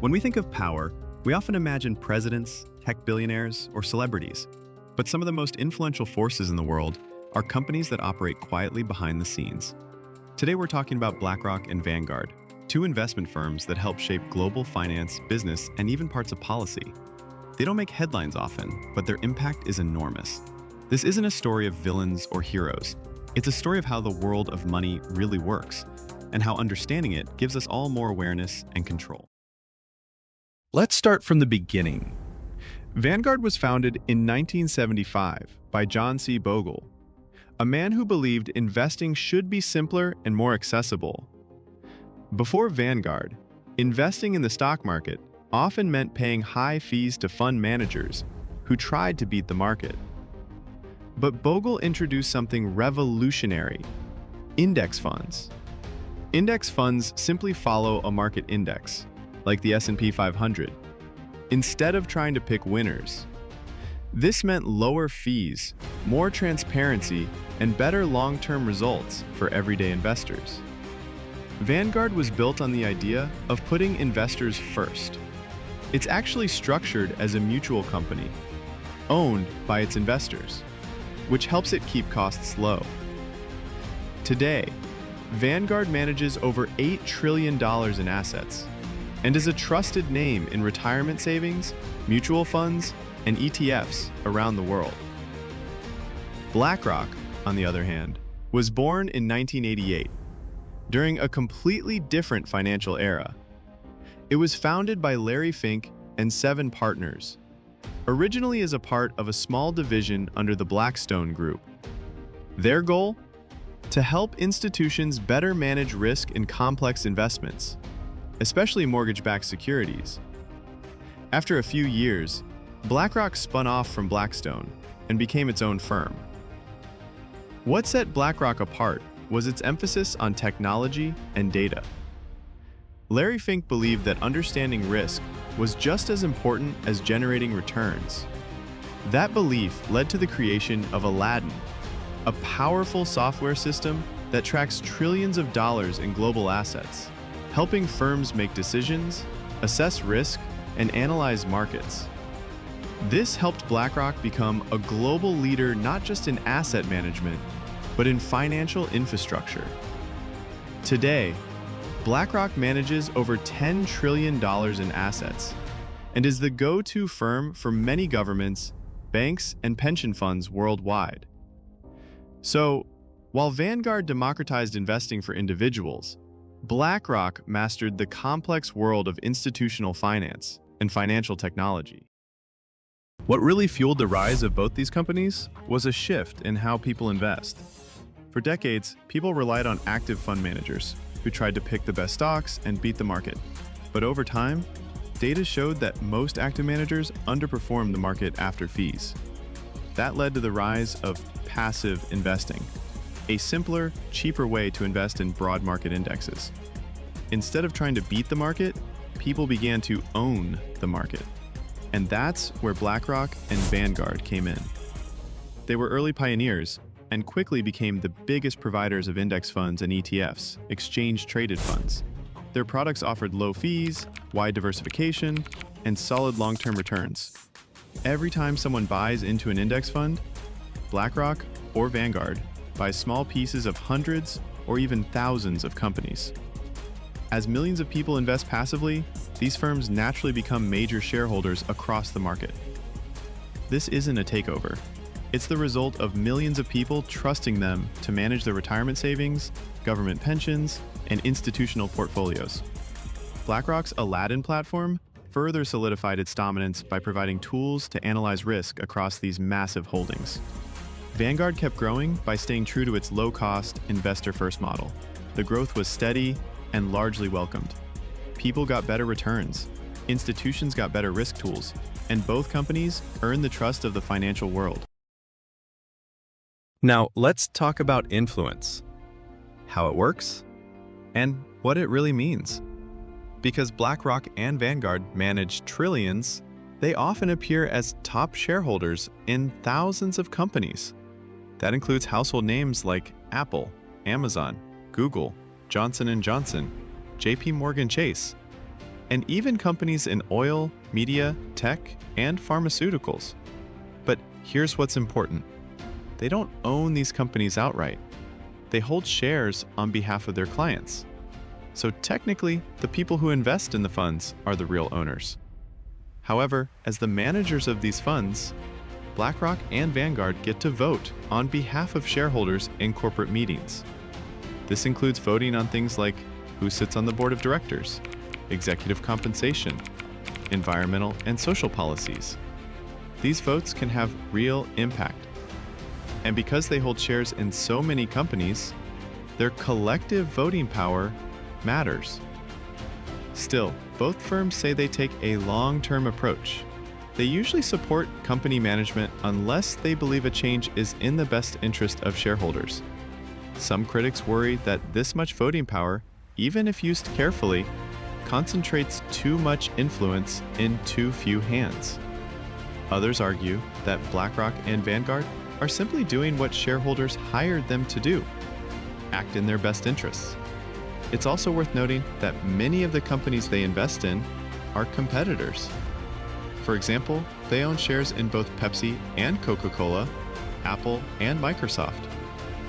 When we think of power, we often imagine presidents, tech billionaires, or celebrities. But some of the most influential forces in the world are companies that operate quietly behind the scenes. Today we're talking about BlackRock and Vanguard, two investment firms that help shape global finance, business, and even parts of policy. They don't make headlines often, but their impact is enormous. This isn't a story of villains or heroes. It's a story of how the world of money really works, and how understanding it gives us all more awareness and control. Let's start from the beginning. Vanguard was founded in 1975 by John C. Bogle, a man who believed investing should be simpler and more accessible. Before Vanguard, investing in the stock market often meant paying high fees to fund managers who tried to beat the market. But Bogle introduced something revolutionary: index funds. Index funds simply follow a market index, like the S&P 500, instead of trying to pick winners. This meant lower fees, more transparency, and better long-term results for everyday investors. Vanguard was built on the idea of putting investors first. It's actually structured as a mutual company, owned by its investors, which helps it keep costs low. Today, Vanguard manages over $8 trillion in assets and is a trusted name in retirement savings, mutual funds, and ETFs around the world. BlackRock, on the other hand, was born in 1988, during a completely different financial era. It was founded by Larry Fink and 7 partners, originally as a part of a small division under the Blackstone Group. Their goal? To help institutions better manage risk in complex investments, especially mortgage-backed securities. After a few years, BlackRock spun off from Blackstone and became its own firm. What set BlackRock apart was its emphasis on technology and data. Larry Fink believed that understanding risk was just as important as generating returns. That belief led to the creation of Aladdin, a powerful software system that tracks trillions of dollars in global assets, helping firms make decisions, assess risk, and analyze markets. This helped BlackRock become a global leader not just in asset management, but in financial infrastructure. Today, BlackRock manages over $10 trillion in assets and is the go-to firm for many governments, banks, and pension funds worldwide. So, while Vanguard democratized investing for individuals, BlackRock mastered the complex world of institutional finance and financial technology. What really fueled the rise of both these companies was a shift in how people invest. For decades, people relied on active fund managers who tried to pick the best stocks and beat the market. But over time, data showed that most active managers underperformed the market after fees. That led to the rise of passive investing, a simpler, cheaper way to invest in broad market indexes. Instead of trying to beat the market, people began to own the market. And that's where BlackRock and Vanguard came in. They were early pioneers and quickly became the biggest providers of index funds and ETFs, exchange-traded funds. Their products offered low fees, wide diversification, and solid long-term returns. Every time someone buys into an index fund, BlackRock or Vanguard buys small pieces of hundreds or even thousands of companies. As millions of people invest passively, these firms naturally become major shareholders across the market. This isn't a takeover. It's the result of millions of people trusting them to manage their retirement savings, government pensions, and institutional portfolios. BlackRock's Aladdin platform further solidified its dominance by providing tools to analyze risk across these massive holdings. Vanguard kept growing by staying true to its low-cost, investor-first model. The growth was steady and largely welcomed. People got better returns, institutions got better risk tools, and both companies earned the trust of the financial world. Now, let's talk about influence, how it works, and what it really means. Because BlackRock and Vanguard manage trillions, they often appear as top shareholders in thousands of companies. That includes household names like Apple, Amazon, Google, Johnson & Johnson, JP Morgan Chase, and even companies in oil, media, tech, and pharmaceuticals. But here's what's important. They don't own these companies outright. They hold shares on behalf of their clients. So technically, the people who invest in the funds are the real owners. However, as the managers of these funds, BlackRock and Vanguard get to vote on behalf of shareholders in corporate meetings. This includes voting on things like who sits on the board of directors, executive compensation, environmental and social policies. These votes can have real impact. And because they hold shares in so many companies, their collective voting power matters. Still, both firms say they take a long-term approach. They usually support company management unless they believe a change is in the best interest of shareholders. Some critics worry that this much voting power, even if used carefully, concentrates too much influence in too few hands. Others argue that BlackRock and Vanguard are simply doing what shareholders hired them to do, act in their best interests. It's also worth noting that many of the companies they invest in are competitors. For example, they own shares in both Pepsi and Coca-Cola, Apple and Microsoft,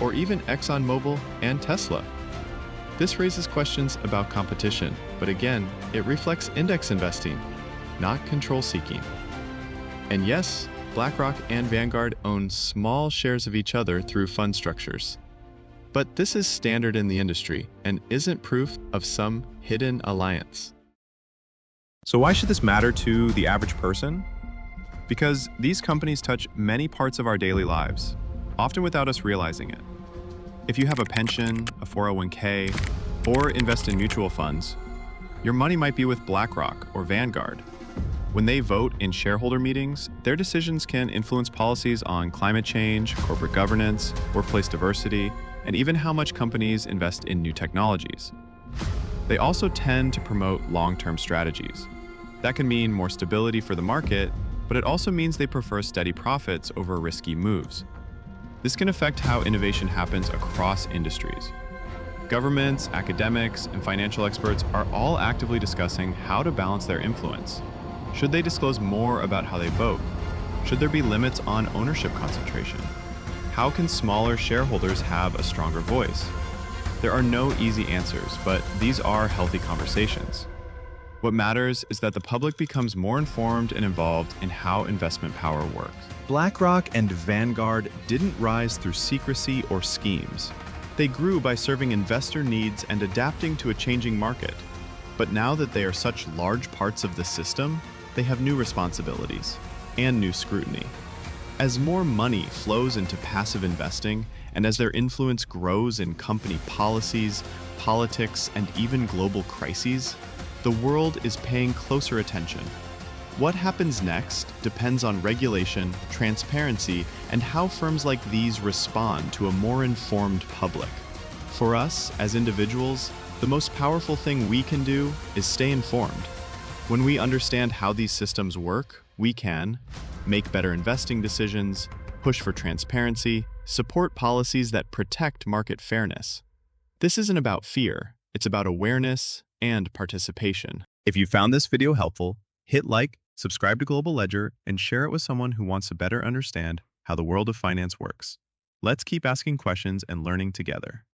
or even ExxonMobil and Tesla. This raises questions about competition, but again, it reflects index investing, not control seeking. And yes, BlackRock and Vanguard own small shares of each other through fund structures. But this is standard in the industry and isn't proof of some hidden alliance. So why should this matter to the average person? Because these companies touch many parts of our daily lives, often without us realizing it. If you have a pension, a 401k, or invest in mutual funds, your money might be with BlackRock or Vanguard. When they vote in shareholder meetings, their decisions can influence policies on climate change, corporate governance, workplace diversity, and even how much companies invest in new technologies. They also tend to promote long-term strategies. That can mean more stability for the market, but it also means they prefer steady profits over risky moves. This can affect how innovation happens across industries. Governments, academics, and financial experts are all actively discussing how to balance their influence. Should they disclose more about how they vote? Should there be limits on ownership concentration? How can smaller shareholders have a stronger voice? There are no easy answers, but these are healthy conversations. What matters is that the public becomes more informed and involved in how investment power works. BlackRock and Vanguard didn't rise through secrecy or schemes. They grew by serving investor needs and adapting to a changing market. But now that they are such large parts of the system, they have new responsibilities and new scrutiny. As more money flows into passive investing, and as their influence grows in company policies, politics, and even global crises, the world is paying closer attention. What happens next depends on regulation, transparency, and how firms like these respond to a more informed public. For us, as individuals, the most powerful thing we can do is stay informed. When we understand how these systems work, we can make better investing decisions, push for transparency, support policies that protect market fairness. This isn't about fear, it's about awareness and participation. If you found this video helpful, hit like, subscribe to Global Ledger, and share it with someone who wants to better understand how the world of finance works. Let's keep asking questions and learning together.